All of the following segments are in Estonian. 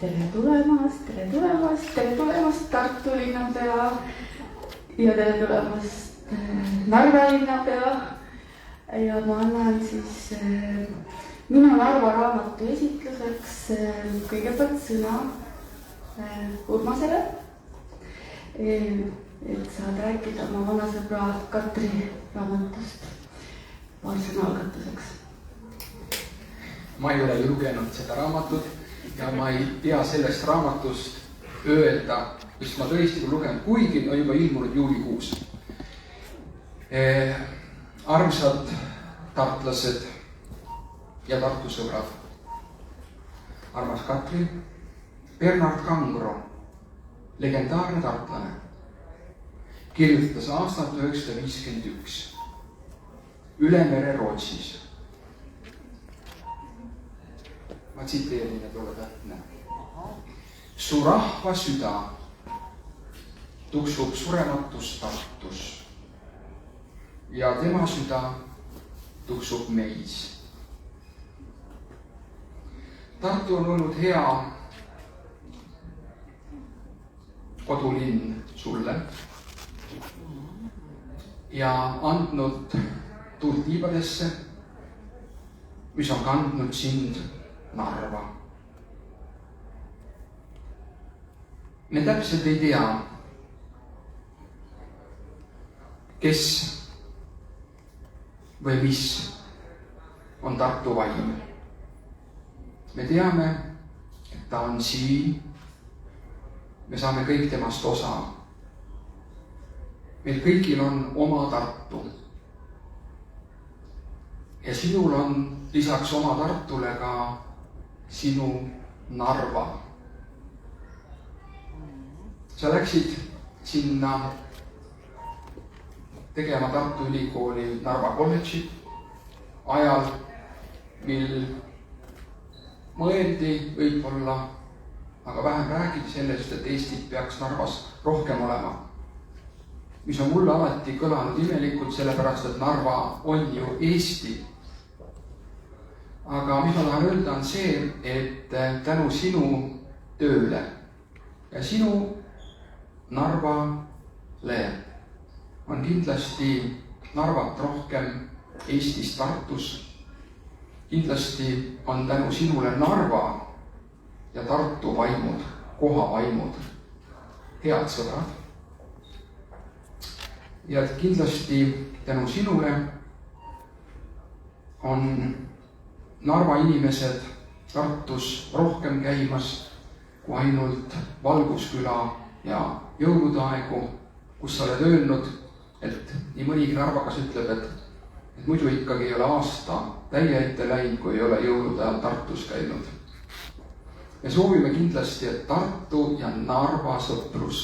tere tulemast Tartu linnapea ja tere tulemast Narva linnapea. Ja ma annan siis minu Narva raamatu esitluseks kõigepealt sõna Urmasele, et saad rääkida oma vanasõbra Katri raamatust paar sõna algatuseks. Ma ei ole lugenud seda raamatut ja ma ei tea sellest raamatust öelda, sest ma tõesti lugenud, kuigi on juba ilmunud juulikuus. Armsad tartlased ja Tartu sõbrad. Armas Katri, Bernard Kangro, legendaarne tartlane, kirjutas aastat 1951 üle mere Rootsis. Ma tsiteerin, et olla täpne. Su rahva süda tuksub surematus Tartus ja tema süda tuksub meis. Tartu on olnud hea kodulinn sulle ja andnud tuld tiibadesse, mis on kandnud sind Narva. Me täpselt ei tea, kes või mis on Tartu vaim. Me teame, et ta on siin. Me saame kõik temast osa. Meil kõigil on oma Tartu. Ja sinul on lisaks oma Tartule ka sinu Narva. Sa läksid sinna tegema Tartu Ülikooli Narva kolledži ajal, mil mõeldi võib-olla, aga vähem räägiti sellest, et Eestit peaks Narvas rohkem olema. Mis on mulle alati kõlanud imelikult, sellepärast, et Narva on ju Eesti. Aga mis ma tahan öelda on see, et tänu sinu tööle ja sinu Narvale on kindlasti Narvat rohkem Eestis Tartus. Kindlasti on tänu sinule Narva ja Tartu vaimud, koha vaimud, head sõbrad. Ja kindlasti tänu sinule on Narva inimesed Tartus rohkem käimas kui ainult Valgusküla ja jõulude aegu, kus sa oled öelnud, et nii mõnigi narvakas ütleb, et muidu ikkagi ei ole aasta täie ette läinud, kui ei ole jõulude ajal Tartus käinud. Me soovime kindlasti, et Tartu ja Narva sõprus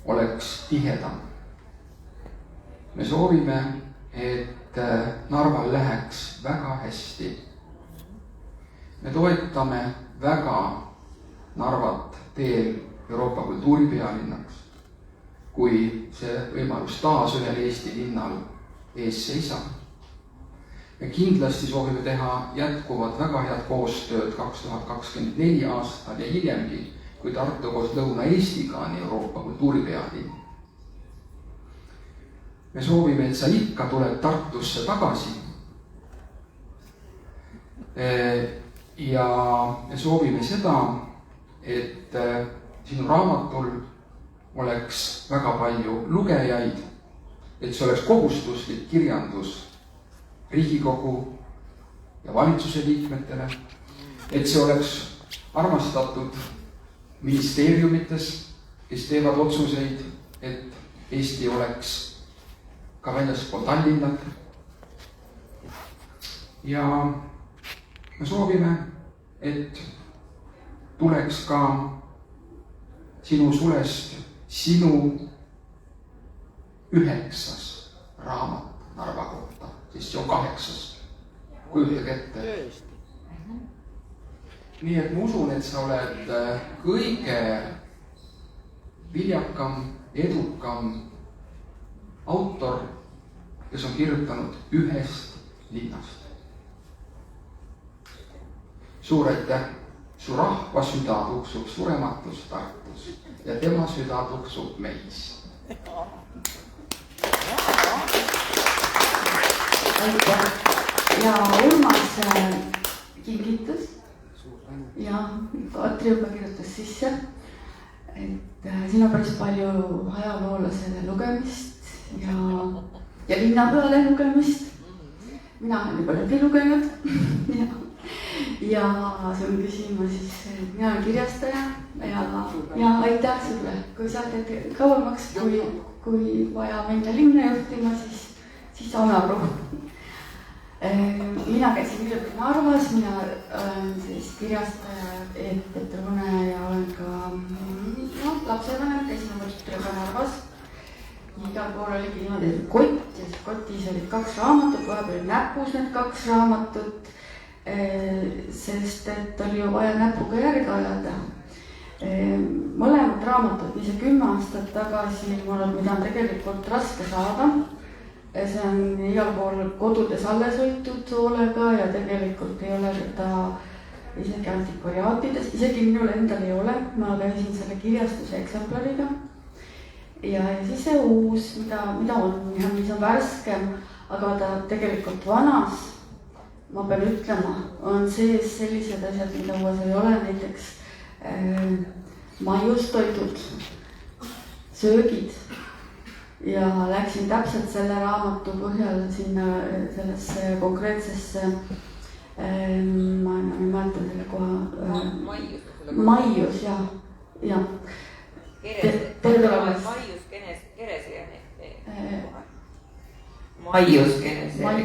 oleks tihedam. Me soovime, et Narval läheks väga hästi. Me toetame väga Narvat teel Euroopa kultuuripealinnaks, kui see võimalus taas ühel Eesti linnal ees seisab. Me kindlasti soovime teha jätkuvat väga head koostööd 2024 aastal ja hiljemgi, kui Tartu koos Lõuna-Eestiga on Euroopa kultuuripealinn. Me soovime, et sa ikka tuled Tartusse tagasi. Ja me soovime seda, et sinu raamatul oleks väga palju lugejaid, et see oleks kohustuslik kirjandus Riigikogu ja valitsuse liikmetele, et see oleks armastatud ministeeriumites, kes teevad otsuseid, et Eesti oleks ka väljaspool Tallinnat. Ja me soovime, et tuleks ka sinu sulest sinu 9. raamat Narva kohta, sest see on 8. Kujutage ette. Nii et ma usun, et sa oled kõige viljakam, edukam autor, kes on kirjutanud ühest linnast. Suur aitäh su rahva süda tuksub surematus Tartus ja tema süda tuksub meis. Aitäh. Ja Urmas kingitus ja Katri juba kirjutas sisse, et siin on päris palju ajaloolasele lugemist ja linnapeale lugemist. Mina olen juba läbi lugenud ja see on küsima siis, mina olen kirjastaja ja aitäh sulle, kui sa teed kauemaks, kui vaja minna linna juhtima, siis saame aru. Mina käisin hiljuti Narvas, mina olen siis kirjastaja Peeter Une ja olen ka lapsevanem, käisin oma tütrega Narvas. Igal pool oligi niimoodi kott ja kotis olid 2 raamatut, vahepeal olid näpus need 2 raamatut, sest et oli ju vaja näpuga järge ajada. Mõlemad raamatud, mis 10 aastat tagasi mulle, mida on tegelikult raske saada. See on igal pool kodudes alles hoitud hoolega ja tegelikult ei ole seda isegi antikvariaatides, isegi minul endal ei ole. Ma käisin selle kirjastuse eksemplariga. Ja siis see uus, mida on ja mis on värskem, aga ta tegelikult vanas, ma pean ütlema, on sees sellised asjad, mida uues ei ole, näiteks maiustoidud, söögid. Ja läksin täpselt selle raamatu põhjal sinna sellesse konkreetsesse, ma enam ei mäleta selle koha, Maius, ja. Maius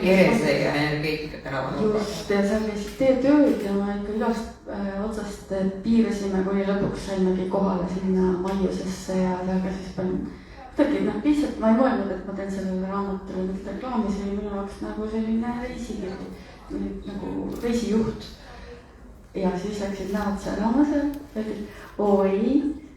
Kerese ja energeetika tänaval. Just, ja seal käisid teetööd ja ma ikka igast otsast piirasime, kuni lõpuks saimegi kohale sinna Maiusesse ja seal ka siis panin. Tõki, lihtsalt ma ei mõelnud, et ma teen sellele raamatule nüüd reklaami, see oli minu jaoks nagu selline reisikirdi, nagu reisijuht. Ja siis läksid näod see raamasel, oi,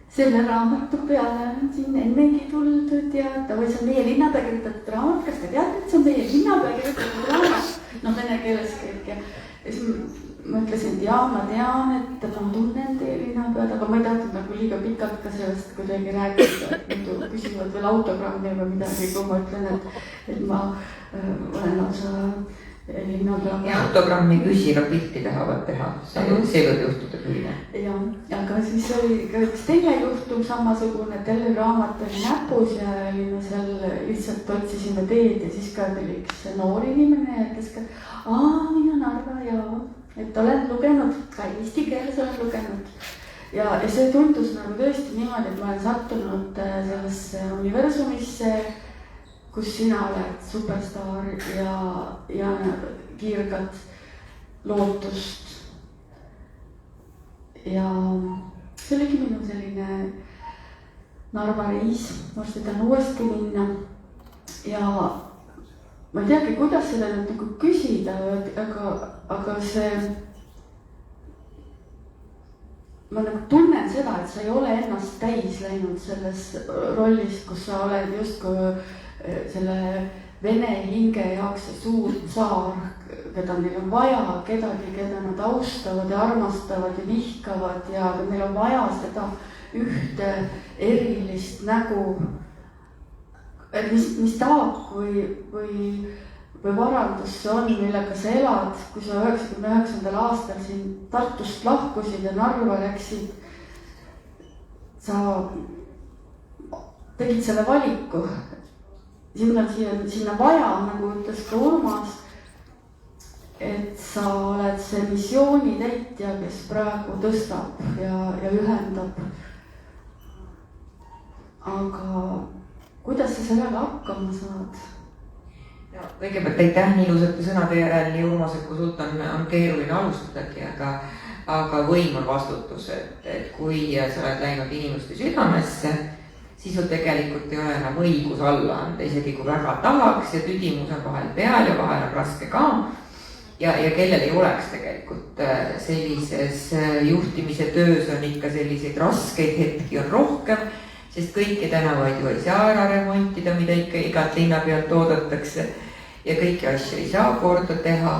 selle raamatu peale on siin ennegi tuldud ja või see on meie linnapea kirjutatud raamat, kas te teate, et see on meie linnapea kirjutatud raamat? No vene keeles kõik ja siis ma ütlesin, et jaa, ma tean, et ma tunnen teie linnapead, aga ma ei tahtnud nagu liiga pikalt ka sellest kuidagi rääkida, et muidu küsivad veel autogrammi või midagi, kui ma ütlen, et ma olen lausa linnapea. Ja autogrammi küsiga pilti tahavad teha, see võib juhtuda küll. Ja, aga siis oli ka üks teine juhtum samasugune, et jälle raamat oli näpus ja me seal lihtsalt otsisime teed ja siis ka oli üks noor inimene, kes ka, mina Narva ja et olen lugenud, ka eesti keeles olen lugenud. Ja see tundus nagu tõesti niimoodi, et ma olen sattunud sellesse universumisse, kus sina oled superstaar ja kiirgad lootust. Ja see oligi minu selline Narva reis, varsti tahan uuesti minna. Ja ma ei teagi, kuidas seda nüüd nagu küsida, aga see, ma nagu tunnen seda, et sa ei ole ennast täis läinud selles rollis, kus sa oled justkui selle vene hinge jaoks see suur tsaar, keda neil on vaja, kedagi, keda nad austavad ja armastavad ja vihkavad ja neil on vaja seda ühte erilist nägu. Mis taak või varandus see on, millega sa elad, kui sa 99. aastal siin Tartust lahkusid ja Narva läksid, sa tegid selle valiku. Sinna vaja, nagu ütles ka Urmas, et sa oled see missiooni täitja, kes praegu tõstab ja ühendab. Aga kuidas sa sellega hakkama saad? No, kõigepealt aitäh nii ilusate sõnade järel, nii Urmas, et kui sult on keeruline alustadagi, aga võim on vastutus, et kui sa oled läinud inimeste südamesse, siis sul tegelikult ei ole enam õigus alla anda, isegi kui väga tahaks ja tüdimus on vahel peal ja vahel on raske ka. Ja kellel ei oleks tegelikult sellises juhtimise töös on ikka selliseid raskeid hetki on rohkem, sest kõiki tänavaid ju ei saa ära remontida, mida ikka igat linna pealt oodatakse ja kõiki asju ei saa korda teha.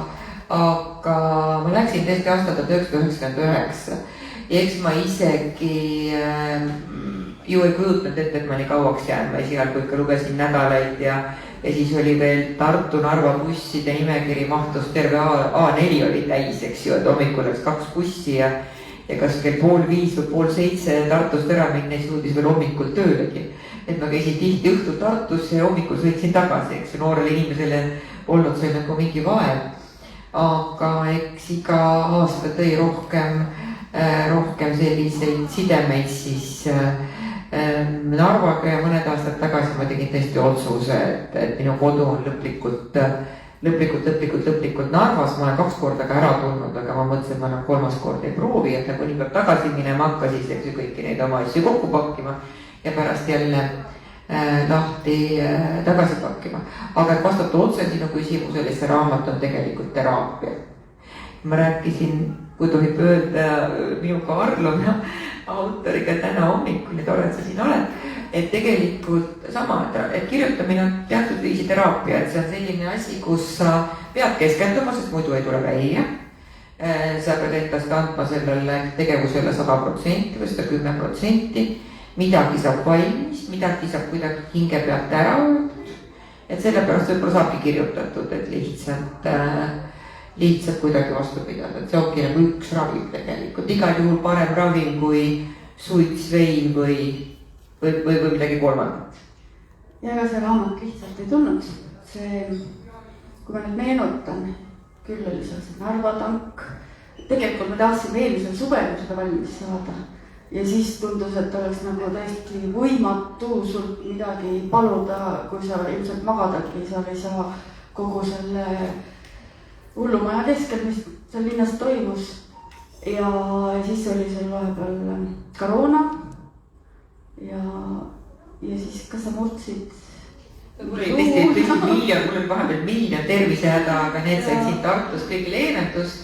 Aga ma läksin tõesti aastal 1999 ja eks ma isegi ju ei kujutanud ette, et ma nii kauaks jään, ma esialgu ikka lugesin nädalaid ja siis oli veel Tartu-Narva busside nimekiri mahtus terve A4 oli täis, eks ju, et hommikul läks 2 bussi ja kas kell 5:30 või 6:30 Tartust ära minna, siis jõudis veel hommikul töölegi. Et ma käisin tihti õhtul Tartus ja hommikul sõitsin tagasi, eks ju, noorele inimesele olnud see nagu mingi vaev. Aga eks iga aasta tõi rohkem selliseid sidemeid siis Narvaga ja mõned aastad tagasi ma tegin tõesti otsuse, et minu kodu on lõplikult Narvas. Ma olen 2 korda ka ära tulnud, aga ma mõtlesin, et ma enam 3. kord ei proovi, et nagu nii peab tagasi minema, hakka siis eks ju kõiki neid oma asju kokku pakkima ja pärast jälle lahti tagasi pakkima. Aga et vastata otse sinu küsimusele, see raamat on tegelikult teraapia. Ma rääkisin, kui tohib öelda, minu Karlona autoriga täna hommikul, et oled sa siin oled, et tegelikult sama, et kirjutamine on teatud viisi teraapia, et see on selline asi, kus sa pead keskenduma, sest muidu ei tule välja. Sa pead endast andma sellele tegevusele 100% või 110%, midagi saab valmis, midagi saab kuidagi hinge pealt ära öeldud. Et sellepärast võib-olla saabki kirjutatud, et lihtsalt kuidagi vastu pidada, et see ongi nagu üks ravim tegelikult, igal juhul parem ravim kui suits, vein või midagi kolmandat. Ja ega see raamat lihtsalt ei tulnud. See, kui ma nüüd meenutan, küll oli seal see Narva tank. Tegelikult me tahtsime eelmisel suvel seda valmis saada. Ja siis tundus, et oleks nagu täiesti võimatu sult midagi paluda, kui sa ilmselt magadagi, seal ei saa kogu selle hullumaja keskel, mis seal linnas toimus. Ja siis oli seal vahepeal koroona. Ja siis kas sa murtsid? Mul oli vahepeal miljon tervisehäda, aga need said siin Tartus kõigi leevendust.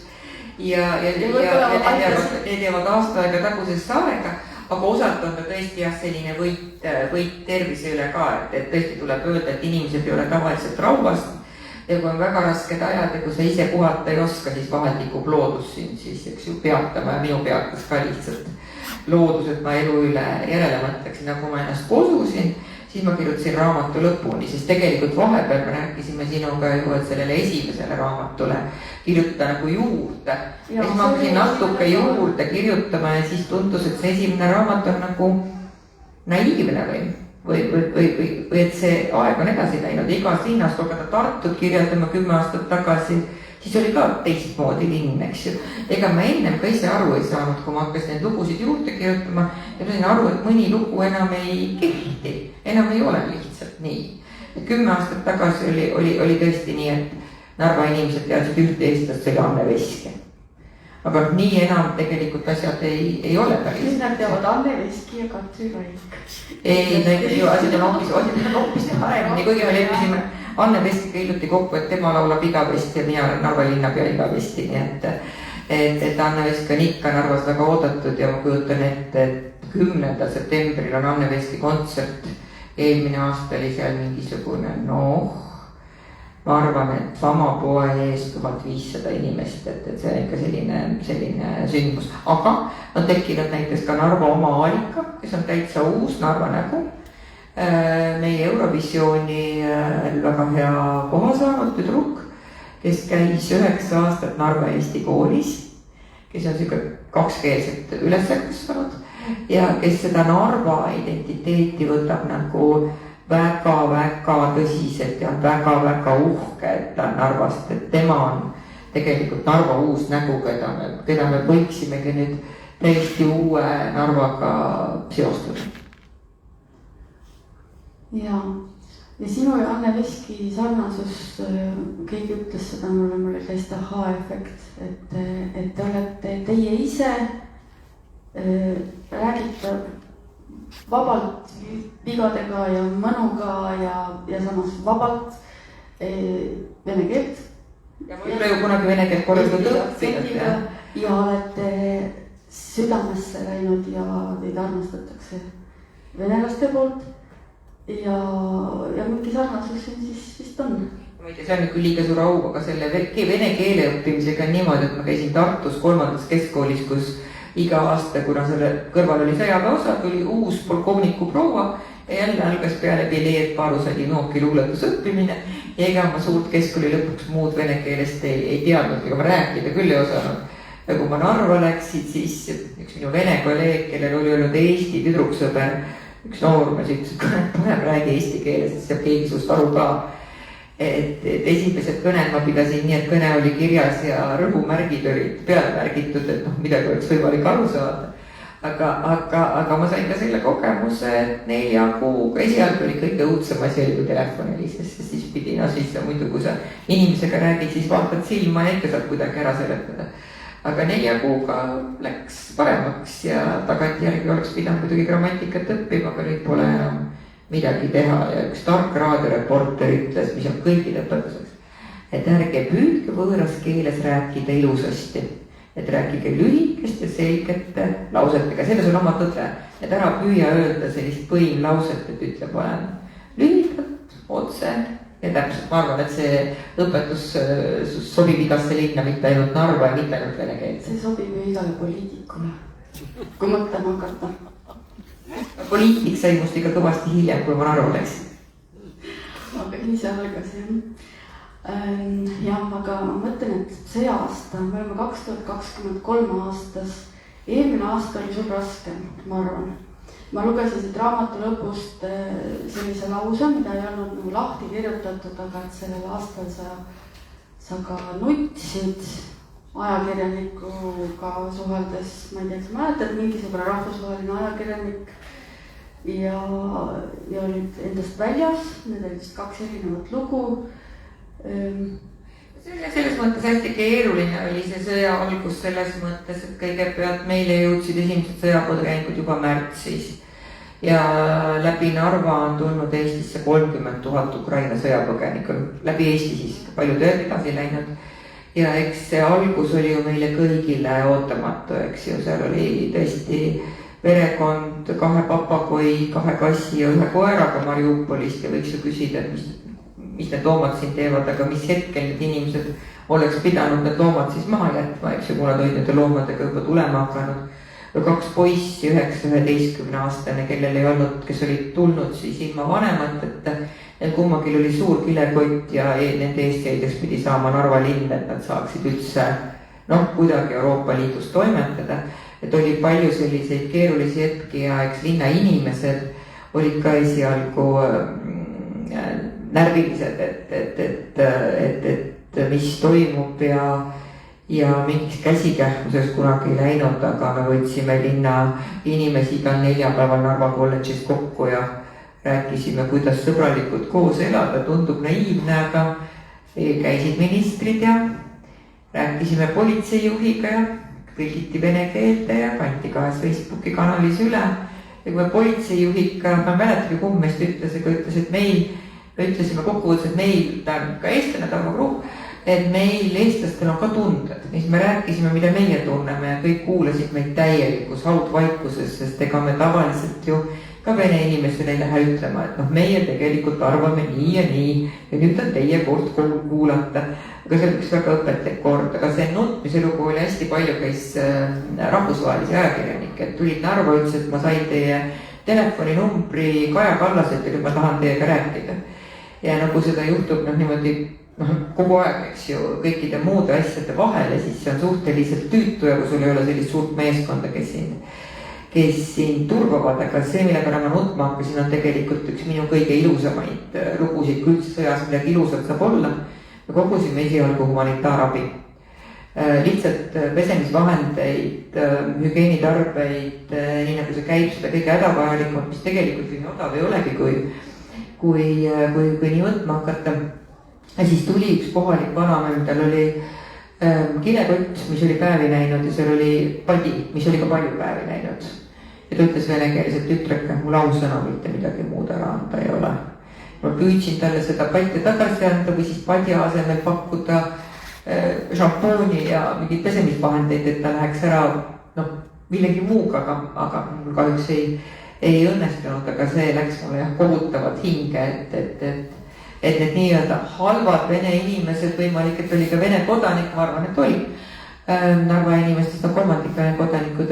Ja need jäävad aasta aega tagusesse aega, aga osalt on ta tõesti jah selline võit tervise üle ka, et tõesti tuleb öelda, et inimesed ei ole tavaliselt rauvast. Ja kui on väga rasked ajad ja kui sa ise puhata ei oska, siis vahel tikub loodus siin siis eks ju peatama ja minu peatas ka lihtsalt loodus, et ma elu üle järele mõtleksin, nagu ma ennast kosusin, siis ma kirjutasin raamatu lõpuni, siis tegelikult vahepeal me rääkisime sinuga ju, et sellele esimesele raamatule kirjutada nagu juurde. Ja siis ma hakkasin natuke juurde kirjutama ja siis tundus, et see esimene raamat on nagu naiivne või et see aeg on edasi läinud. Igas linnas, kui hakata Tartut kirjeldama 10 aastat tagasi, siis oli ka teistmoodi linn, eks ju. Ega ma ennem ka ise aru ei saanud, kui ma hakkasin neid lugusid juurde kirjutama ja sain aru, et mõni lugu enam ei kehti, enam ei ole lihtsalt nii. 10 aastat tagasi oli tõesti nii, et Narva inimesed teadsid ühte eestlast, see oli Anne Veski. Aga nii enam tegelikult asjad ei ole päris. Nüüd nad teavad Anne Veski ja Katri Raik. Ei, asjad on hoopis paremini, kuigi me leppisime Anne Veskiga hiljuti kokku, et tema laulab igavesti ja mina olen Narva linnapea igavesti, nii et Anne Vesk on ikka Narvas väga oodatud ja ma kujutan ette, et 10. septembril on Anne Veski kontsert. Eelmine aasta oli seal mingisugune, ma arvan, et sama poe ees 1500 inimest, et see on ikka selline sündmus. Aga on tekkinud näiteks ka Narva oma Alika, kes on täitsa uus Narva nägu. Meie Eurovisiooni väga hea koha saanud tüdruk, kes käis 9 aastat Narva Eesti koolis, kes on siuke 2-keelset üles kasvanud ja kes seda Narva identiteeti võtab nagu väga-väga tõsiselt ja väga-väga uhke, et ta on Narvast, et tema on tegelikult Narva uus nägu, keda me võiksimegi nüüd täiesti uue Narvaga seostada. Ja sinu ja Anne Veski sarnasus, keegi ütles seda mulle oli täiesti aha-efekt, et te olete teie ise, räägite vabalt vigadega ja mõnuga ja samas vabalt vene keelt. Ja ma ei ole ju kunagi vene keelt korraldanud õppinud. Ja olete südamesse läinud ja teid armastatakse venelaste poolt ja mingi sarnasus siis vist on. Ma ei tea, see on küll liiga suur au, aga selle vene keele õppimisega on niimoodi, et ma käisin Tartus 3. keskkoolis, kus iga aasta, kuna selle kõrval oli sõjaväeosa, tuli uus polkovniku proua ja jälle algas peale Beleed Parusadi nooki luuletusõppimine. Ja ega ma suurt keskkooli lõpuks muud vene keelest ei teadnud, ega ma rääkida küll ei osanud. Ja kui ma Narva läksid, siis üks minu vene kolleeg, kellel oli olnud Eesti tüdruksõber, üks noormees ütles, et parem räägi eesti keeles, siis saab keegi sust aru ka. Et esimesed kõned ma pidasin nii, et kõne oli kirjas ja rõhumärgid olid peale märgitud, et midagi oleks võimalik aru saada. Aga ma sain ka selle kogemuse, et 4 kuuga esialgu oli kõige õudsem asi oli, kui telefon helistas, sest siis pidi, siis muidu, kui sa inimesega räägid, siis vaatad silma ja ikka saad kuidagi ära seletada. Aga 4 kuuga läks paremaks ja tagantjärgi oleks pidanud muidugi grammatikat õppima, aga nüüd pole enam midagi teha ja üks tark raadioreporter ütles, mis on kõigile õpetuseks, et ärge püüdke võõras keeles rääkida ilusasti, et rääkige lühikeste selgete lausetega, selles on oma tõde, et ära püüa öelda sellist põimlauset, et ütleb olen lühidalt, otse ja täpselt. Ma arvan, et see õpetus sobib igasse linna, mitte ainult Narva ja mitte ainult vene keelt. See sobib ju igale poliitikule, kui mõtlema hakata. Poliitik sai must ikka kõvasti hiljem, kui ma Narva läksin. Aga nii see algas jah, aga ma mõtlen, et see aasta, me oleme 2023 aastas, eelmine aasta oli sul raskem, ma arvan. Ma lugesin siit raamatu lõpust sellise lause, mida ei olnud nagu lahti kirjutatud, aga et sellel aastal sa ka nutsid ajakirjanikuga suheldes, ma ei tea, kas mäletad, mingisugune rahvusvaheline ajakirjanik ja olid endast väljas, need olid vist 2 erinevat lugu. Selles mõttes hästi keeruline oli see sõja algus selles mõttes, et kõigepealt meile jõudsid esimesed sõjapõgenikud juba märtsis ja läbi Narva on tulnud Eestisse 30 000 Ukraina sõjapõgenikku, läbi Eesti siis palju tööd edasi läinud. Ja eks see algus oli ju meile kõigile ootamatu, eks ju, seal oli tõesti perekond, 2 papagoi, 2 kassi ja 1 koeraga Mariupolist ja võiks ju küsida, et mis need loomad siin teevad, aga mis hetkel need inimesed oleks pidanud need loomad siis maha jätma, eks ju, kuna ta oli nende loomadega juba tulema hakanud. 2 poissi, 9-11 aastane, kellel ei olnud, kes olid tulnud siis ilma vanemateta. Neil kummagil oli suur kilekott ja nende eestjäideks pidi saama Narva linn, et nad saaksid üldse kuidagi Euroopa Liidus toimetada. Et oli palju selliseid keerulisi hetki ja eks linna inimesed olid ka esialgu närvilised, et mis toimub ja mingis käsikähmuses kunagi ei läinud, aga me võtsime linna inimesi igal 4 päeval Narva kolledžis kokku ja rääkisime, kuidas sõbralikult koos elada, tundub naiivne, aga käisid ministrid ja rääkisime politseijuhiga ja tõlgiti vene keelde ja kanti 2 Facebooki kanalis üle. Ja kui me politseijuhiga, ma mäletan, kumb meist ütles, et me ütlesime kokkuvõttes, et meil, ta on ka eestlane, Tarmo Krupp, et meil eestlastel on ka tunded, mis me rääkisime, mida meie tunneme ja kõik kuulasid meid täielikus haudvaikuses, sest ega me tavaliselt ju ka vene inimesele ei lähe ütlema, et meie tegelikult arvame nii ja nüüd on teie kord kuulata. Aga see on üks väga õpetlik kord, aga see nutmise lugu oli hästi palju käis rahvusvahelisi ajakirjanikke, et tulid Narva, ütles, et ma sain teie telefoninumbri Kaja Kallaselt ja nüüd ma tahan teiega rääkida. Ja nagu seda juhtub niimoodi kogu aeg, eks ju, kõikide muude asjade vahele, siis see on suhteliselt tüütu ja kui sul ei ole sellist suurt meeskonda, kes siin turvavad, aga see, millega ma nutma hakkasin, on tegelikult üks minu kõige ilusamaid lugusid, kui üldse sõjas midagi ilusat saab olla. Me kogusime esialgu humanitaarabi. Lihtsalt pesemisvahendeid, hügieenitarbeid, nii nagu see käib, seda kõige hädavajalikumad, mis tegelikult nii odav ei olegi, kui nii võtma hakata. Ja siis tuli üks kohalik vanamees, tal oli kilekott, mis oli päevi näinud ja seal oli padi, mis oli ka palju päevi näinud. Ja ta ütles vene keeles, et tütreke, mul ausõna mitte midagi muud ära anda ei ole. Ma püüdsin talle seda patti tagasi anda või siis padja asemel pakkuda šampooni ja mingid pesemisvahendeid, et ta läheks ära millegi muuga, aga mul kahjuks ei õnnestunud, aga see läks mulle kohutavad hinge, et need nii-öelda halvad vene inimesed, võimalik, et oli ka vene kodanik, ma arvan, et oli, Narva inimestest on kolmandik Vene kodanikud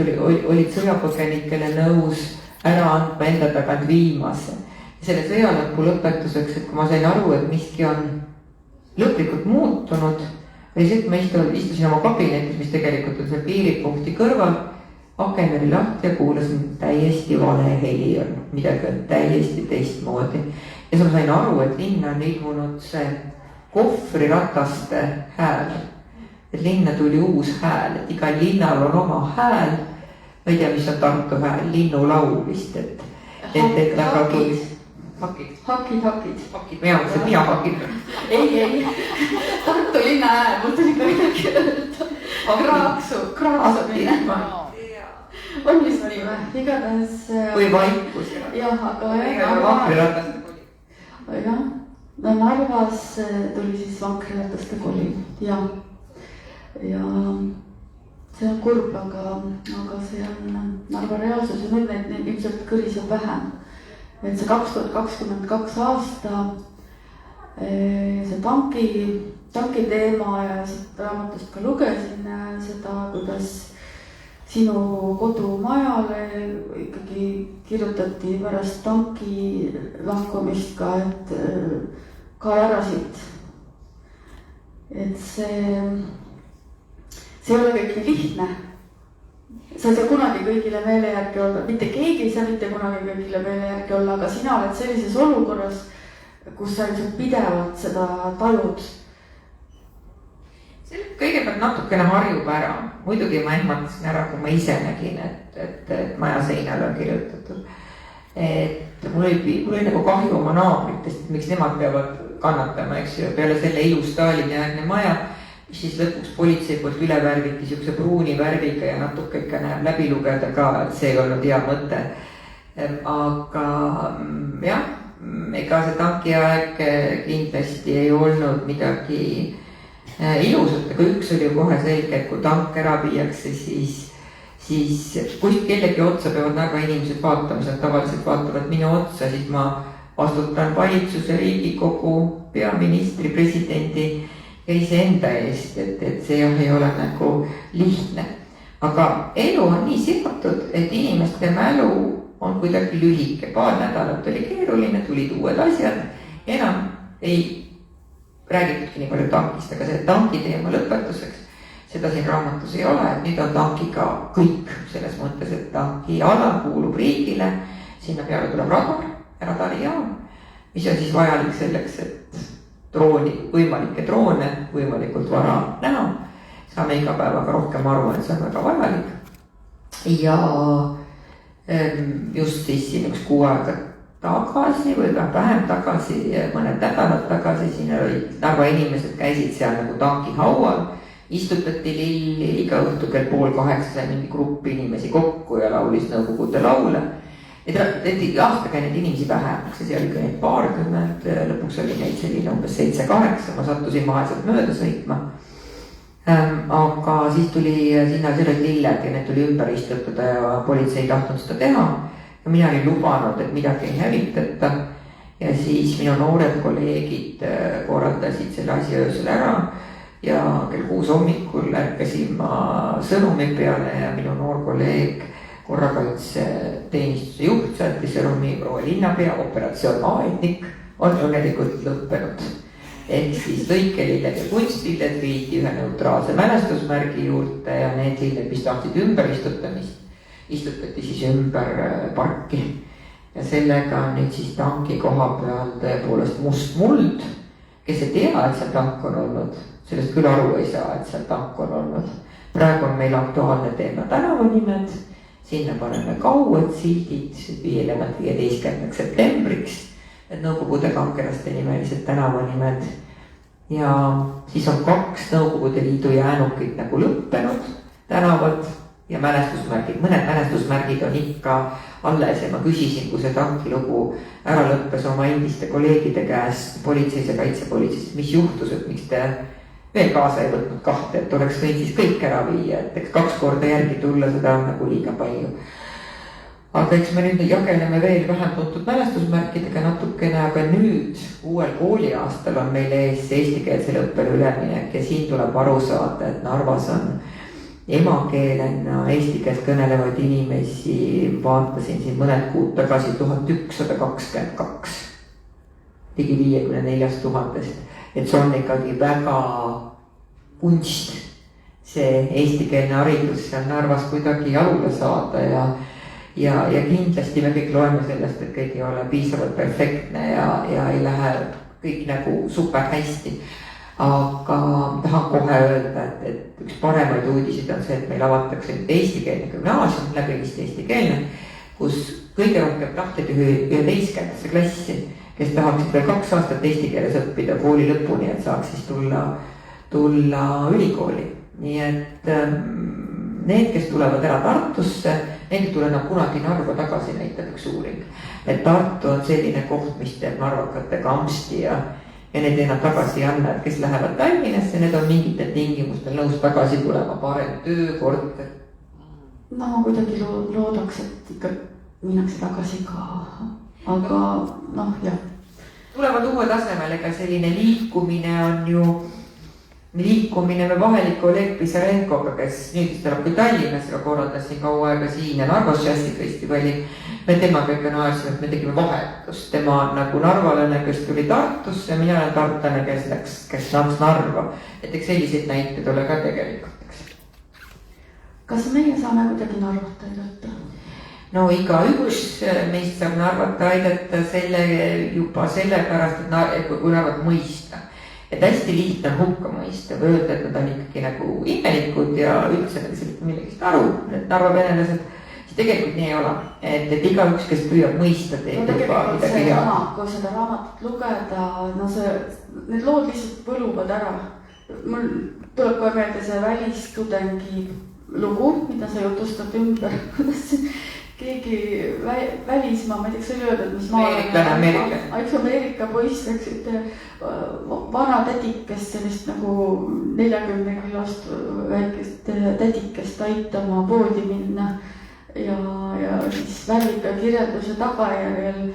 olid sõjapõgenikele nõus ära andma enda tagant viimase. Selle sõjalõpu lõpetuseks, et kui ma sain aru, et miski on lõplikult muutunud, oli see, et ma istusin oma kabinetis, mis tegelikult on seal piiripunkti kõrval, aken oli lahti ja kuulasin täiesti vale heli on, midagi on täiesti teistmoodi. Ja siis ma sain aru, et linna on ilmunud see kohvrirataste hääl. Et linna tuli uus hääl, et igal linnal on oma hääl. Ma ei tea, mis on Tartu hääl, linnulaul vist, et väga tuli. Hakid. Mina mõtlesin, mina hakid. Ei. Tartu linna hääl, mul tuli ka midagi öelda. Kraaksu minema. On vist nii või? Igatahes... Või vaikus. Jah, aga... Jah, Narvas tuli siis vankrirattaste kolin, jah. Ja see on kurb, aga see on Narva reaalsus ja nüüd neid ilmselt kõriseb vähem. Et see 2022 aasta see tanki teema ja siit raamatust ka lugesin seda, kuidas sinu kodumajale ikkagi kirjutati pärast tanki lahkumist ka, et kaerasid. Et see ei ole kõik nii lihtne. Sa ei saa kunagi kõigile meele järgi olla, mitte keegi ei saa mitte kunagi kõigile meele järgi olla, aga sina oled sellises olukorras, kus sa ilmselt pidevalt seda tajud. Kõigepealt natukene harjub ära. Muidugi ma ehmatasin ära, kui ma ise nägin, et maja seinal on kirjutatud. Et mul oli nagu kahju oma naabritest, et miks nemad peavad kannatama, eks ju, peale selle ilus Stalini järgne maja, mis siis lõpuks politsei poolt üle värviti siukse pruuni värviga ja natuke ikka näeb läbi lugeda ka, et see ei olnud hea mõte. Aga jah, ega see tankiaeg kindlasti ei olnud midagi ilusat, aga üks oli ju kohe selge, et kui tank ära viiakse, siis kust kellegi otsa peavad Narva inimesed vaatama, nad tavaliselt vaatavad minu otsa, siis ma vastutan valitsuse, Riigikogu, peaministri, presidendi ja iseenda eest, et see ei ole nagu lihtne. Aga elu on nii seotud, et inimeste mälu on kuidagi lühike, paar nädalat oli keeruline, tulid uued asjad, enam ei räägitudki nii palju tankist, aga see tanki teema lõpetuseks, seda siin raamatus ei ole, et nüüd on tankiga kõik selles mõttes, et tanki ala kuulub riigile, sinna peale tuleb radarijaam, mis on siis vajalik selleks, et võimalikke droone võimalikult vara näha. Saame iga päevaga rohkem aru, et see on väga vajalik. Ja just siis siin üks kuu aega tagasi või vähem tagasi, mõned nädalad tagasi, siin olid Narva inimesed käisid seal nagu tanki haual, istutati lilli, iga õhtu kell 7:30 sai mingi grupp inimesi kokku ja laulis nõukogude laule. Aastaga neid inimesi vähemaks ja see oli ka neid paarkümmend, lõpuks oli neid selline umbes 7-8, ma sattusin vaheselt mööda sõitma. Aga siis tuli sinna sellised lilled ja need tuli ümber istutada ja politsei ei tahtnud seda teha. Ja mina olin lubanud, et midagi ei hävitata ja siis minu noored kolleegid korraldasid selle asja öösel ära ja kell 6 hommikul ärkasin ma sõnumi peale ja minu noor kolleeg, korrakaitseteenistuse juht, saatis sõnumi: proua linnapea, operatsioon Aednik on õnnelikult lõppenud. Ehk siis lõikelilled ja kunstlilled viidi ühe neutraalse mälestusmärgi juurde ja need lilled, mis tahtsid ümber istutamist, istutati siis ümber parki ja sellega on nüüd siis tanki koha peal tõepoolest must muld, kes ei tea, et seal tank on olnud, sellest küll aru ei saa, et seal tank on olnud. Praegu on meil aktuaalne teema tänavanimed, sinna paneme kaued sildid 15. septembriks, et Nõukogude kankeraste nimelised tänavanimed ja siis on 2 Nõukogude Liidu jäänukid nagu lõppenud tänavad ja mälestusmärgid, mõned mälestusmärgid on ikka alles ja ma küsisin, kui see tankilugu ära lõppes oma endiste kolleegide käest politseis ja kaitsepolitseis, mis juhtus, et miks te veel kaasa ei võtnud 2, et oleks võinud siis kõik ära viia, et eks 2 korda järgi tulla, seda on nagu liiga palju. Aga eks me nüüd jageleme veel vähem tuntud mälestusmärkidega natukene, aga nüüd uuel kooliaastal on meil ees eestikeelsele õppele üleminek ja siin tuleb aru saada, et Narvas on emakeelena eesti keelt kõnelevaid inimesi vaatasin siin mõned kuud tagasi 1122, ligi 54 000. Et see on ikkagi väga kunst, see eestikeelne haridus seal Narvas kuidagi jalule saada ja kindlasti me kõik loeme sellest, et kõik ei ole piisavalt perfektne ja ei lähe kõik nagu super hästi. Aga tahan kohe öelda, et üks paremaid uudiseid on see, et meil avatakse nüüd eestikeelne gümnaasium, läbivist eestikeelne, kus kõige rohkem tahtjaid 11. klassi, kes tahaksid veel 2 aastat eesti keeles õppida kooli lõpuni, et saaks siis tulla ülikooli. Nii et need, kes tulevad ära Tartusse, need ei tule kunagi Narva tagasi, näitab üks uuring. Et Tartu on selline koht, mis teeb narvakatega ampsti ja need enam tagasi ei anna, et kes lähevad Tallinnasse, need on mingitel tingimustel nõus tagasi tulema, parem töökord. No ma kuidagi loodaks, et ikka minnakse tagasi ka, aga noh, jah. Tulevad uue tasemel, ega selline liikumine on ju, me vaheliku Oleg Pisarenkoga, kes nüüd tuleb kui Tallinnas, aga korraldasin kaua aega siin ja Narvas džässifestivali. Me temaga ikka naersime, et me tegime vahetust. Tema on nagu narvalane, kes tuli Tartusse, mina olen tartlane, kes läks Narva. Et eks selliseid näiteid ole ka tegelikult, eks. Kas meie saame kuidagi Narvat aidata? No igaüks meist saab Narvat aidata juba sellepärast, et kui Narvat mõista. Et hästi lihtne on hukka mõista või öelda, et nad on ikkagi nagu imelikud ja üldse sellest millegist aru, need Narva venelased, siis tegelikult nii ei ole. Et igaüks, kes püüab mõista, teeb juba midagi head. Kui seda raamatut lugeda, need lood lihtsalt võluvad ära. Mul tuleb kohe meelde see välistudengi lugu, mida sa jutustad ümber. Keegi välismaa, ma ei tea, kas oli öeldud, mis üks Ameerika poiss läks ühte vana tädikest, sellist nagu 40 kilost väikest tädikest aitama poodi minna ja siis värvika kirjelduse tagajärjel,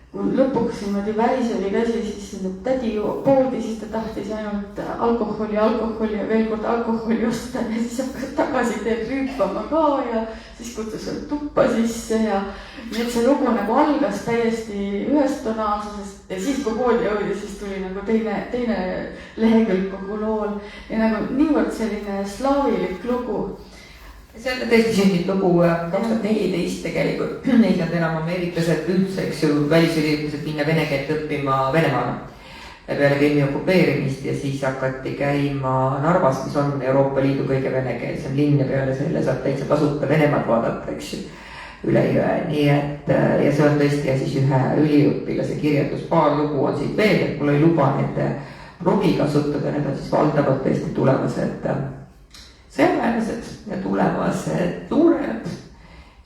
kui lõpuks niimoodi väriseli käsi, siis tädi poodi, siis ta tahtis ainult alkoholi ja veel kord alkoholi osta ja siis hakkas tagasi teed rüüpama ka ja siis kutsus tuppa sisse ja nii et see lugu nagu algas täiesti ühest tonaalsusest ja siis kui poodi jõudis, siis tuli nagu teine lehekülg kogu lool ja nagu niivõrd selline slaavilik lugu. See on tõesti sündinud lugu 2014 tegelikult, neil on enam ameeriklased üldse, eks ju, välisüliõpilased minna vene keelt õppima Venemaale peale Krimmi okupeerimist ja siis hakati käima Narvas, mis on Euroopa Liidu kõige venekeelsem linn ja peale selle saab täitsa tasuta Venemaad vaadata, eks ju, üle jõe. Nii et ja see on tõesti ja siis ühe üliõpilase kirjeldus, paar lugu on siit veel, et mul ei luba nende blogi kasutada, need on siis valdavalt tõesti tulevased sõjaväelased ja tulevased luurajad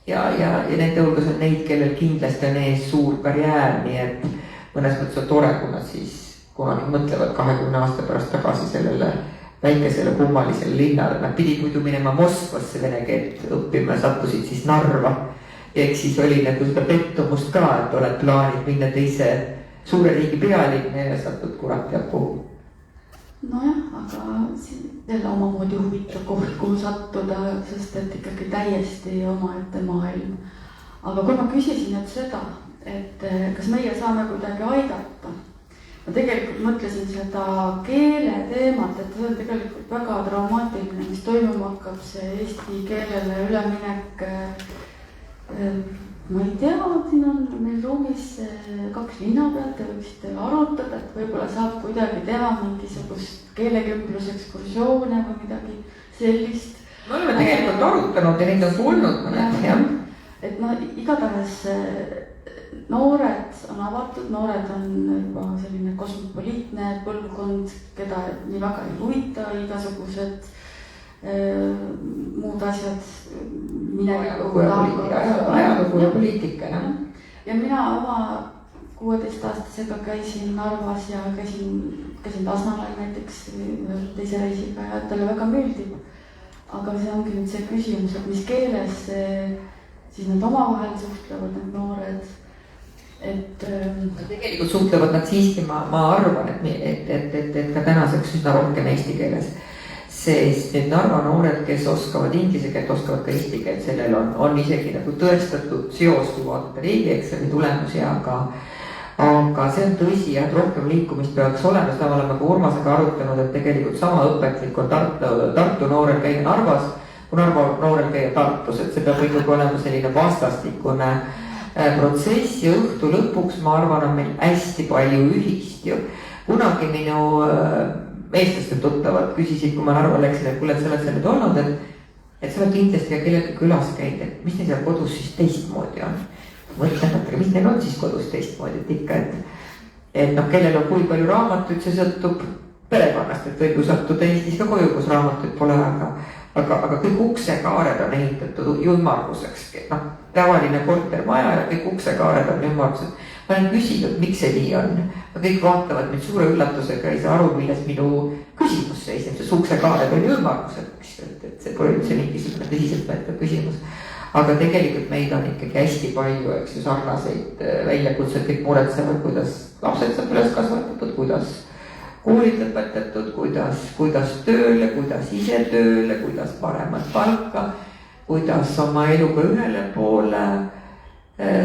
ja nende hulgas on neid, kellel kindlasti on ees suur karjäär, nii et mõnes mõttes on tore, kui nad siis kunagi mõtlevad 20 aasta pärast tagasi sellele väikesele kummalisele linnale. Nad pidid muidu minema Moskvasse vene keelt õppima ja sattusid siis Narva. Ehk siis oli nagu seda pettumust ka, et oled plaanid minna teise suure riigi pealinna ja satud kurat ja puhu. Nojah, aga jälle omamoodi huvitav koht, kuhu sattuda, sest et ikkagi täiesti omaette maailm. Aga kui ma küsisin nüüd seda, et kas meie saame kuidagi aidata, ma tegelikult mõtlesin seda keele teemat, et see on tegelikult väga traumaatiline, mis toimuma hakkab, see eesti keelele üleminek. Ma ei tea, siin on meil ruumis 2 linnapead, te võiksite arutada, et võib-olla saab kuidagi teha mingisugust keelekümblusekskursioone või midagi sellist. Me oleme tegelikult arutanud ja neid on tulnud mõned, jah. Et igatahes noored on avatud, noored on juba selline kosmopoliitne põlvkond, keda nii väga ei huvita igasugused muud asjad, ajalugu ja poliitika. Ja mina oma 16-aastasega käisin Narvas ja käisin Tasnalal näiteks teise reisiga ja talle väga meeldib. Aga see ongi nüüd see küsimus, et mis keeles siis nad omavahel suhtlevad, need noored. Tegelikult suhtlevad nad siiski, ma arvan, et ka tänaseks üsna rohkem eesti keeles. sest need Narva noored, kes oskavad inglise keelt, oskavad ka eesti keelt, sellel on isegi nagu tõestatud seos, kui vaadata riigieksami tulemusi, aga see on tõsi, et rohkem liikumist peaks olema, seda me oleme ka Urmasega arutanud, et tegelikult sama õpetlik on Tartu noorel käia Narvas, kui Narva noorel käia Tartus, et see peab ikkagi olema selline vastastikune protsess ja õhtu lõpuks ma arvan, on meil hästi palju ühist ju. Kunagi minu eestlaste tuttavad küsisid, kui ma Narva läksin, et kuule, et sa oled seal nüüd olnud, et sa oled kindlasti ka kellelgi külas käinud, et mis neil seal kodus siis teistmoodi on. Mõtlen, et mis neil on siis kodus teistmoodi, et ikka, et noh, kellel on kui palju raamatuid, see sõltub perekonnast, et võib ju sattuda Eestis ka koju, kus raamatuid pole, aga kõik uksekaared on ehitatud ju ümmarguseks, noh, tavaline kortermaja ja kõik uksekaared on ümmargused. Ma olen küsinud, miks see nii on. Kõik vaatavad mind suure üllatusega, ei saa aru, milles minu küsimus seisneb, sest uksekaared on ju ümmargused, et see pole üldse mingisugune tõsiseltvõetav küsimus. Aga tegelikult meil on ikkagi hästi palju, eks ju, sarnaseid väljakutseid, kõik muretsevad, kuidas lapsed saab üles kasvatatud, kuidas koolid lõpetatud, kuidas tööle, kuidas ise tööle, kuidas paremat palka, kuidas oma eluga ühele poole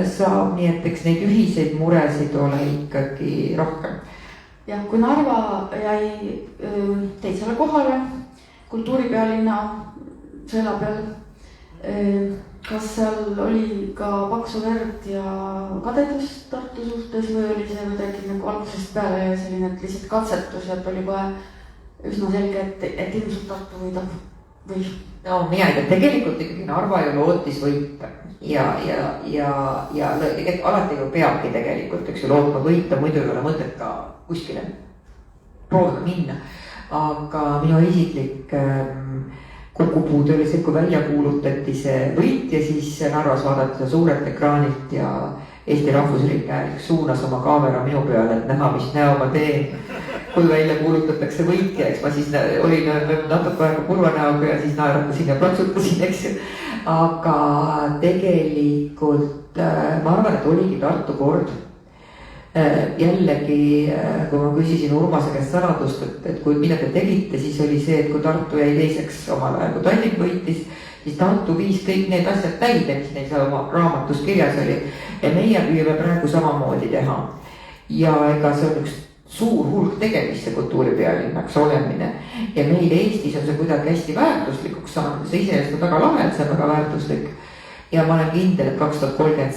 saab, nii et eks neid ühiseid muresid ole ikkagi rohkem. Jah, kui Narva jäi teisele kohale kultuuripealinna selle peal, kas seal oli ka paksu verd ja kadedust Tartu suhtes või oli see midagi nagu algusest peale selline lihtsalt katsetus ja oli kohe üsna selge, et ilmselt Tartu võidab või? No mina ei tea, tegelikult ikkagi Narva ju lootis võita ja alati ju peabki tegelikult, eks ju, lootma võita, muidu ei ole mõtet ka kuskile proovida minna. Aga minu isiklik kokkupuude oli see, kui välja kuulutati see võit ja siis Narvas vaadati seda suurelt ekraanilt ja Eesti Rahvusringhääling suunas oma kaamera minu peale, et näha, mis näo ma teen, kui välja kuulutatakse võitja, eks ma siis olin natuke aega kurva näoga ja siis naeratasin ja platsutasin, eks ju. Aga tegelikult ma arvan, et oligi Tartu kord. Jällegi, kui ma küsisin Urmase käest saladust, et kui mida te tegite, siis oli see, et kui Tartu jäi teiseks omal ajal, kui Tallinn võitis, siis Tartu viis kõik need asjad täide, mis neil seal oma raamatus kirjas oli. Ja meie püüame praegu samamoodi teha. Ja ega see on üks suur hulk tegemist, see kultuuripealinnaks olemine. Ja meil Eestis on see kuidagi hästi väärtuslikuks saanud, see iseenesest on väga lahe, et see on väga väärtuslik. Ja ma olen kindel, et 2037,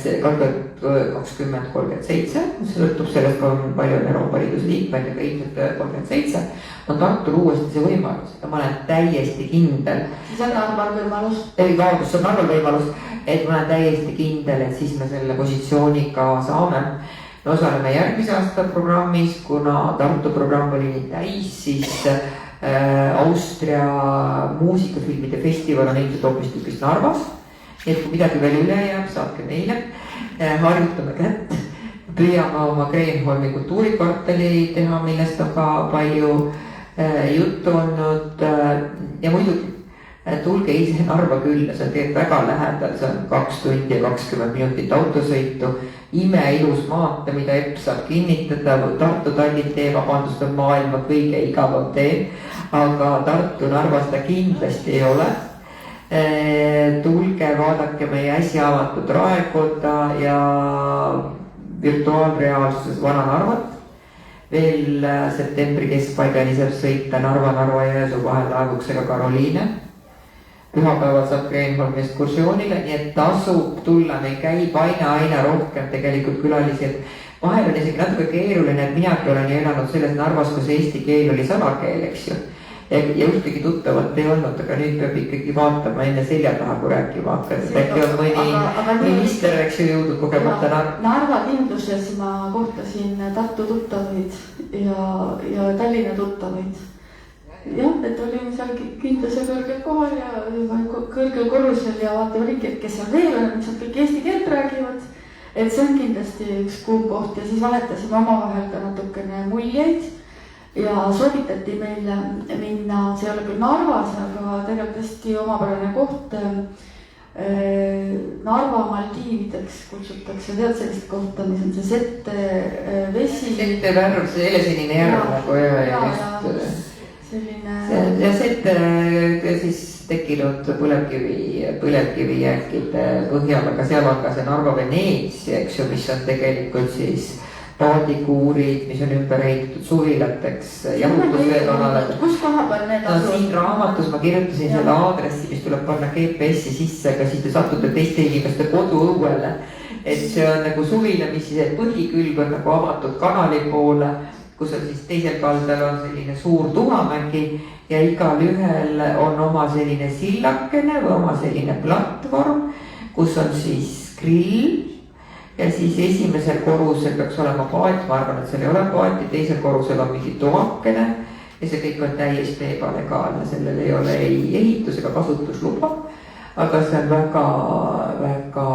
see sõltub sellest, kui palju on Euroopa Liidus liikmeid, aga ilmselt 37 on Tartul uuesti see võimalus ja ma olen täiesti kindel. Siis on Narval võimalus? Ei, vabandust, see on Narval võimalus, et ma olen täiesti kindel, et siis me selle positsiooniga saame. Me osaleme järgmise aasta programmis, kuna Tartu programm oli nii täis, siis Austria muusikafilmide festival on ilmselt hoopis tükis Narvas. Et kui midagi veel üle jääb, saatke meile, harjutame kätt, püüame oma Kreenholmi kultuurikvartali teha, millest on ka palju juttu olnud ja muidugi tulge ise Narva külla, see on tegelikult väga lähedal, see on 2 tundi ja 20 minutit autosõitu, imeilus maantee, mida Epp saab kinnitada, Tartu-Tallinn tee, vabandust, on maailma kõige igavam tee, aga Tartu-Narva seda kindlasti ei ole. Tulge, vaadake meie äsja avatud Raekoda ja virtuaalreaalsuses Vana Narvat. Veel septembri keskpaigani saab sõita Narva-Jõesuu vahel laevuksega Karoliine. Pühapäeval saab Kreenholmi ekskursioonile, nii et tasub tulla, meil käib aina rohkem tegelikult külalisi. Vahel on isegi natuke keeruline, et minagi olen elanud selles Narvas, kus eesti keel oli salakeel, eks ju. Ja ühtegi tuttavat ei olnud, aga nüüd peab ikkagi vaatama enne selja taha, kui rääkima hakkas. Äkki on mõni minister, eks ju, jõudnud kogemata Narva kindluses ma kohtasin Tartu tuttavaid ja Tallinna tuttavaid. Jah, et olime seal kindluse kõrgel kohal ja kõrgel korrusel ja vaatame ringi, et kes seal veel on, mis nad kõik eesti keelt räägivad. Et see on kindlasti üks kuum koht ja siis vahetasime omavahel ka natukene muljeid. Ja soovitati meile minna, see ei ole küll Narvas, aga tegelikult hästi omapärane koht Narva Maldiivideks kutsutakse, tead sellist kohta, mis on see Sette vesi. Sette värv, see helesinine järv nagu ja just. selline... Ja see siis tekkinud põlevkivi jääkide põhjal, aga seal on ka see Narva Veneetsia, eks ju, mis on tegelikult siis paadikuurid, mis on ümber ehitatud suvilateks, jahutusveekanale. Kus koha peal need asuvad? Siin raamatus ma kirjutasin selle aadressi, mis tuleb panna GPS-i sisse, aga siis te satute teiste inimeste koduõuele. Et see on nagu suvila, mis siis põhikülg on nagu avatud kanali poole, kus on siis teisel kaldal on selline suur tuhamägi ja igal ühel on oma selline sillakene või oma selline platvorm, kus on siis grill. Ja siis esimesel korrusel peaks olema paat, ma arvan, et seal ei ole paati, teisel korrusel on mingi toakene ja see kõik on täiesti ebalegaalne, sellel ei ole ei ehitus ega kasutusluba, aga see on väga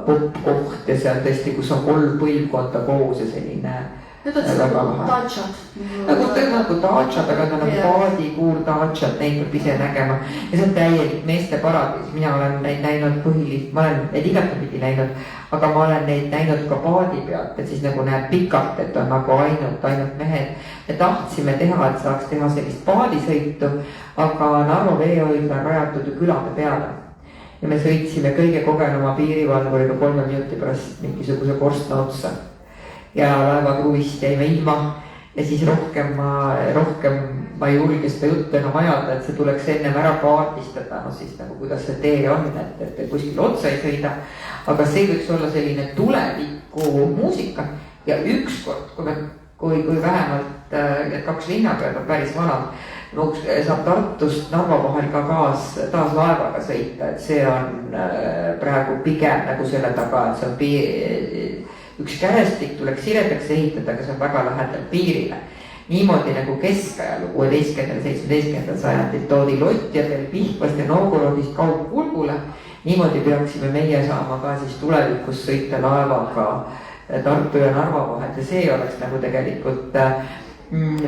popp koht ja see on tõesti, kus on 3 põlvkonda koos ja selline need on nagu daatšad. Nagu daatšad, aga ta on nagu paadikuur daatšad, neid peab ise nägema ja see on täielik meeste paradiis, mina olen neid näinud ma olen neid igatepidi näinud, aga ma olen neid näinud ka paadi pealt, et siis nagu näeb pikalt, et on nagu ainult mehed. Me tahtsime teha, et saaks teha sellist paadisõitu, aga Narva veehoidla on rajatud ju külade peale. Ja me sõitsime kõige kogenuma piirivalvuriga 3 minuti pärast mingisuguse korstna otsa. Ja laevakruvist jäime ilma ja siis rohkem ma ei julge seda juttu enam ajada, et see tuleks ennem ära kaardistada, no siis nagu kuidas see tee on, et kuskil otsa ei sõida. Aga see võiks olla selline tuleviku muusika ja ükskord, kui vähemalt 2 linnapead on päris vanad, saab Tartust Narva vahel ka taas laevaga sõita, et see on praegu pigem nagu selle taga, et see on üks kärestik tuleks siredaks ehitada, aga see on väga lähedal piirile. Niimoodi nagu keskajal 16. ja 17. sajandil toodi Lotjadel Pihvast ja Novgorodist kaugkulgule. Niimoodi peaksime meie saama ka siis tulevikus sõita laevaga Tartu ja Narva vahel ja see oleks nagu tegelikult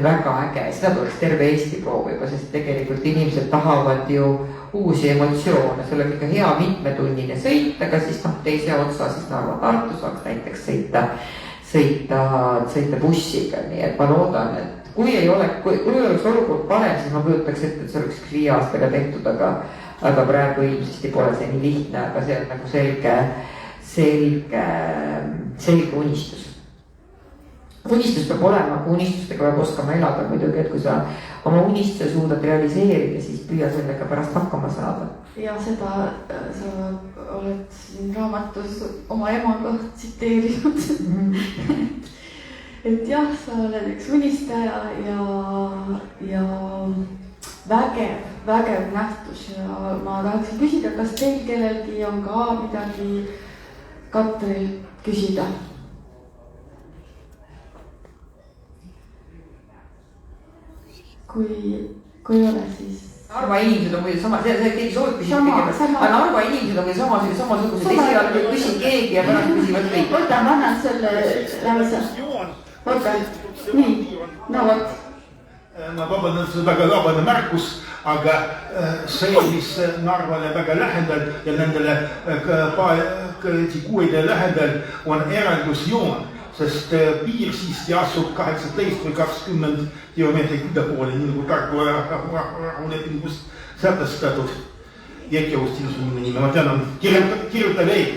väga äge. Seda tuleks terve Eesti proovima, sest tegelikult inimesed tahavad ju uusi emotsioone, see oleks ikka hea mitmetunnine sõit, aga siis teise otsa siis Narva-Tartu saaks näiteks sõita bussiga, nii et ma loodan, et kui oleks olukord parem, siis ma kujutaks ette, et see oleks 5 aastaga tehtud, aga praegu ilmselt pole see nii lihtne, aga see on nagu selge unistus. Unistus peab olema, kui unistustega peab oskama elada muidugi, et kui sa oma unistuse suudad realiseerida, siis püüa sellega pärast hakkama saada. Ja seda sa oled siin raamatus oma emaga tsiteerinud. Et jah, sa oled üks unistaja ja vägev nähtus ja ma tahaksin küsida, kas teil kellelgi on ka midagi Katril küsida? Kui ole, siis... Narva inimesed on muide sama, see keegi soovib küsida kõigepealt, aga Narva inimesed on muide samasugused, esialgu küsin keegi ja pärast küsivad kõik. Võta, ma annan selle lämsa. Võta, nii, no võt. Ma vabandan, see on väga vabane märkus, aga see, mis Narvale väga lähedal ja nendele kuuide lähedal on eraldusjoon. Sest piir siiski asub 18 või 20 kilomeetrit idapoole, nii nagu Tartu rahulepingus sätestatud. Jekjavust sinusugune nime, ma tean, kirjuta veel.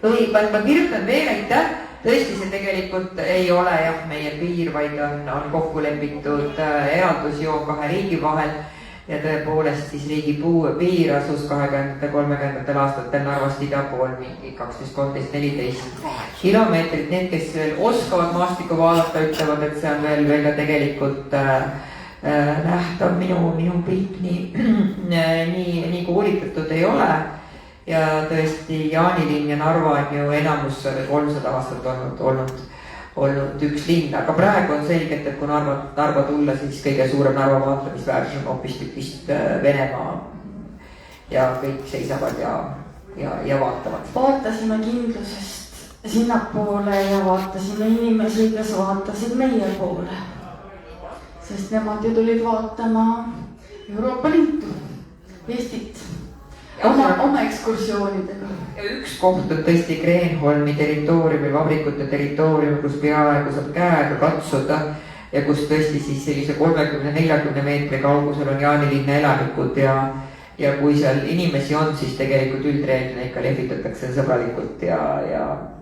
Ma kirjutan veel, aitäh. Tõesti, see tegelikult ei ole jah meie piir, vaid on kokku lepitud eraldusjoon 2 riigi vahel. Ja tõepoolest siis riigi piir asus 20-30 aastatel Narvast ida pool mingi 12, 13, 14 kilomeetrit. Need, kes veel oskavad maastikku vaadata, ütlevad, et see on veel tegelikult nähtav. Minu pilt nii koolitatud ei ole. Ja tõesti Jaanilinn ja Narva on ju enamus 300 aastat olnud üks linn, aga praegu on selgelt, et kui Narva tulla, siis kõige suurem Narva vaatamisväärsus on hoopistükkist Venemaa ja kõik seisavad ja vaatavad. Vaatasime kindlusest sinnapoole ja vaatasime inimesi, kes vaatasid meie poole. Sest nemad ju tulid vaatama Euroopa Liitu, Eestit. Oma ekskursioonidega. Ja üks koht on tõesti Kreenholmi territooriumi, vabrikute territooriumi, kus peaaegu saab käega katsuda ja kus tõesti siis sellise 30-40 meetri kaugusel on Jaanilinna elanikud ja kui seal inimesi on, siis tegelikult üldreeglina ikka lehvitatakse sõbralikult ja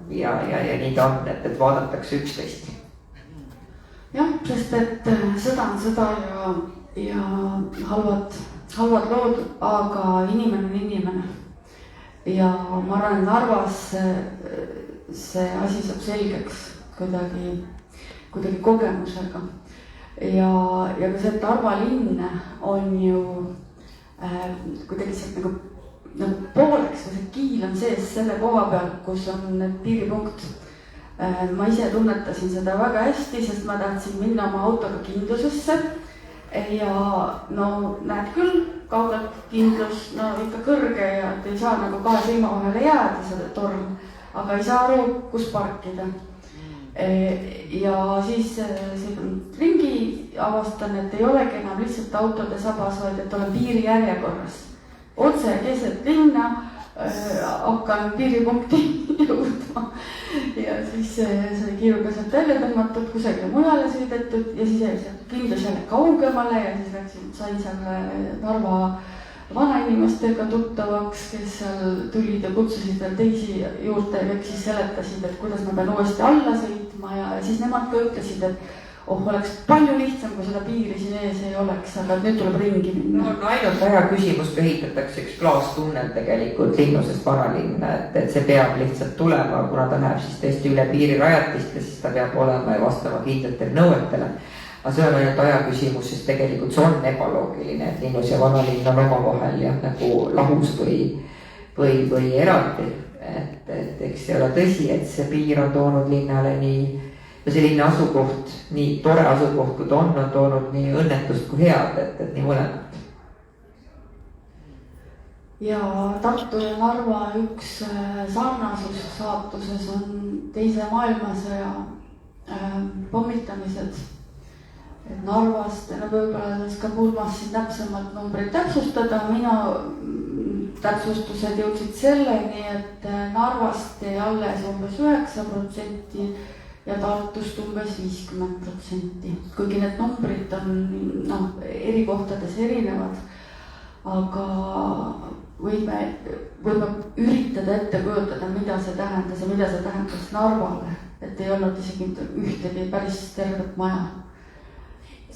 nii ta on, et vaadatakse üksteist. jah, sest et sõda on sõda ja halvad lood, aga inimene on inimene. ja ma arvan, et Narvas see asi saab selgeks kuidagi kogemusega. ja ka see, et Narva linn on ju kuidagi sealt nagu pooleks või see kiil on sees selle koha peal, kus on need piiripunkt. Ma ise tunnetasin seda väga hästi, sest ma tahtsin minna oma autoga kindlusesse ja no näed küll, kaugelt kindlus, no ikka kõrge ja et ei saa nagu kahe silma vahele jääda seda torm, aga ei saa aru, kus parkida. Ja siis ringi avastan, et ei olegi enam lihtsalt autode sabas, vaid et olen piirijärjekorras. Otse keset linna hakkan piiripunkti jõudma ja siis sai kiiruga sealt välja tõmmatud, kusagile mujale sõidetud ja siis jäi sealt kindlus jälle kaugemale ja siis sain seal Narva vanainimestega tuttavaks, kes seal tulid ja kutsusid veel teisi juurde ja kõik siis seletasid, et kuidas ma pean uuesti alla sõitma ja siis nemad ka ütlesid, et oleks palju lihtsam, kui seda piiri siin ees ei oleks, aga nüüd tuleb ringi minna. No ainult aja küsimus, kui ehitatakse üks klaastunnel tegelikult linnusest vanalinna, et see peab lihtsalt tulema, kuna ta läheb siis tõesti üle piirirajatist ja siis ta peab olema ja vastama kindlatele nõuetele. Aga see on ainult aja küsimus, sest tegelikult see on ebaloogiline, et linnus ja vanalinn on omavahel jah, nagu lahus või eraldi. Et eks see ole tõsi, et see piir on toonud linnale nii ja selline asukoht, nii tore asukoht, kui ta on toonud nii õnnetust kui head, et nii mõlemat. Ja Tartu ja Narva üks sarnasus saatuses on teise maailmasõja pommitamised. Et Narvast, võib-olla ka pulmas siin täpsemalt numbreid täpsustada, täpsustused jõudsid selleni, et Narvast jäi alles umbes 9% ja Tartust umbes 50%, kuigi need numbrid on eri kohtades erinevad, aga võime üritada ette kujutada, mida see tähendas ja mida see tähendas Narvale, et ei olnud isegi ühtegi päris tervet maja.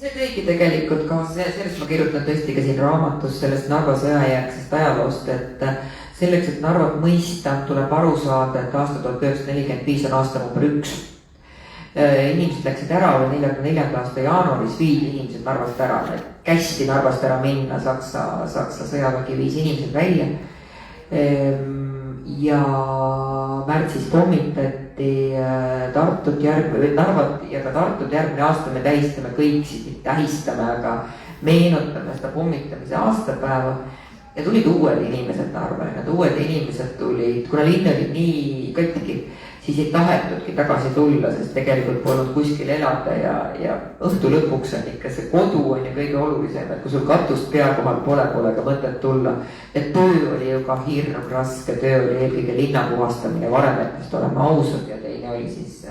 See tõigi tegelikult ka, sellest ma kirjutan tõesti ka siin raamatus sellest Narva sõjajärgsest ajaloost, et selleks, et Narvat mõista, tuleb aru saada, et aasta 1945 on aasta number 1. Inimesed läksid ära 44. aasta jaanuaris, viidi inimesed Narvast ära, kästi Narvast ära minna, Saksa sõjavägi viis inimesed välja. Ja märtsis pommitati Tartut Narvat ja ka Tartut järgmine aasta me tähistame kõik, siis tähistame, aga meenutame seda pommitamise aastapäeva ja tulid uued inimesed Narva ja need uued inimesed tulid, kuna linn oli nii katki, siis ei tahetudki tagasi tulla, sest tegelikult polnud kuskil elada ja õhtu lõpuks on ikka see kodu on ju kõige olulisem, et kui sul katust pea kohal pole ka mõtet tulla. Et töö oli ju ka hirm raske, töö oli eelkõige linna puhastamine Varemetest, oleme ausad ja teine oli siis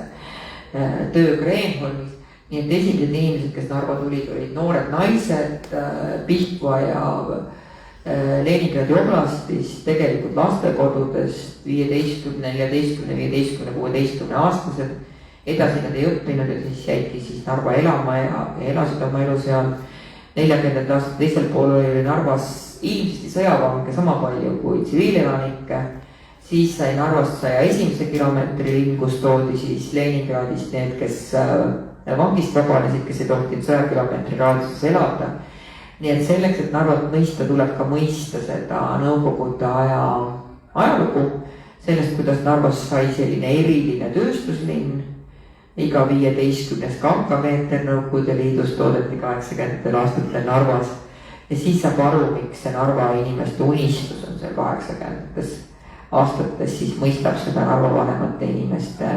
töö Kreenholmis. Nii et esimesed inimesed, kes Narva tulid, olid noored naised Pihkva ja Leningradi oblastis, tegelikult lastekodudest 15, 14, 15, 16 aastased. Edasi nad ei õppinud ja siis jäidki siis Narva elama ja elasid oma elu seal. 40. aastate teisel pool oli Narvas ilmselt sõjavange sama palju kui tsiviilelanikke. Siis sai Narvast 101 kilomeetri linn, kus toodi siis Leningradist need, kes vangist vabanesid, kes ei tohtinud 100 kilomeetri raadiuses elada. Nii et selleks, et Narvat mõista, tuleb ka mõista seda Nõukogude ajalugu, sellest, kuidas Narvas sai selline eriline tööstuslinn, iga 15 kankameeter Nõukogude Liidus toodeti 80. aastatel Narvas ja siis saab aru, miks see Narva inimeste unistus on seal 80. aastates, siis mõistab seda Narva vanemate inimeste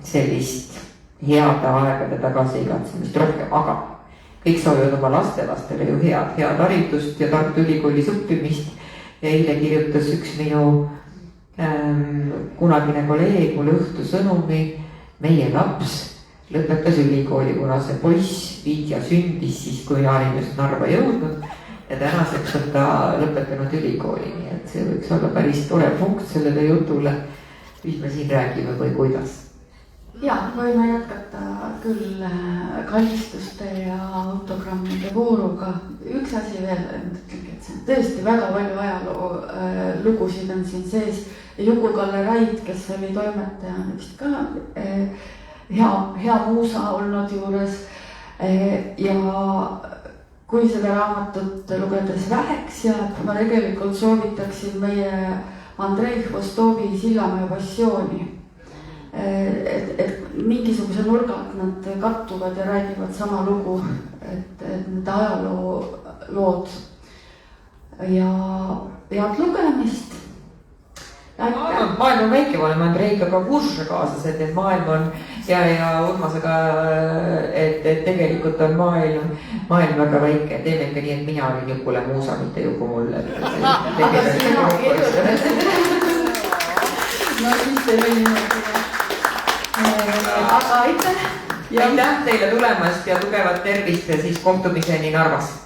sellist heade aegade tagasiigatsemist rohkem, aga kõik soovivad oma lastelastele ju head haridust ja Tartu Ülikoolis õppimist ja eile kirjutas üks minu kunagine kolleeg mulle õhtusõnumi, meie laps lõpetas ülikooli, kuna see poiss Viidja sündis siis, kui mina olin just Narva jõudnud ja tänaseks on ta lõpetanud ülikooli, nii et see võiks olla päris tore punkt sellele jutule, mis me siin räägime või kuidas. Ja, võime jätkata küll kallistuste ja autogrammide vooruga. Üks asi veel, et see on tõesti väga palju ajaloo lugusid on siin sees. Juku-Kalle Raid, kes oli toimetaja, on vist ka hea muusa olnud juures. Ja kui seda raamatut lugedes väheks jääb, ma tegelikult soovitaksin meie Andrei Hvostovi Sillamäe passiooni. Et mingisuguse nurgalt nad kattuvad ja räägivad sama lugu, et need ajaloo lood ja head lugemist. Maailm on väike, me oleme Andreiga ka kursusega kaaslased, et maailm on ja Urmasega, et tegelikult on maailm väga väike, teeme ikka nii, et mina olin Jukule muusa, mitte Juku mulle. No siis teil oli niimoodi. Aga aitäh! Aitäh teile tulemast ja tugevat tervist ja siis kohtumiseni Narvas!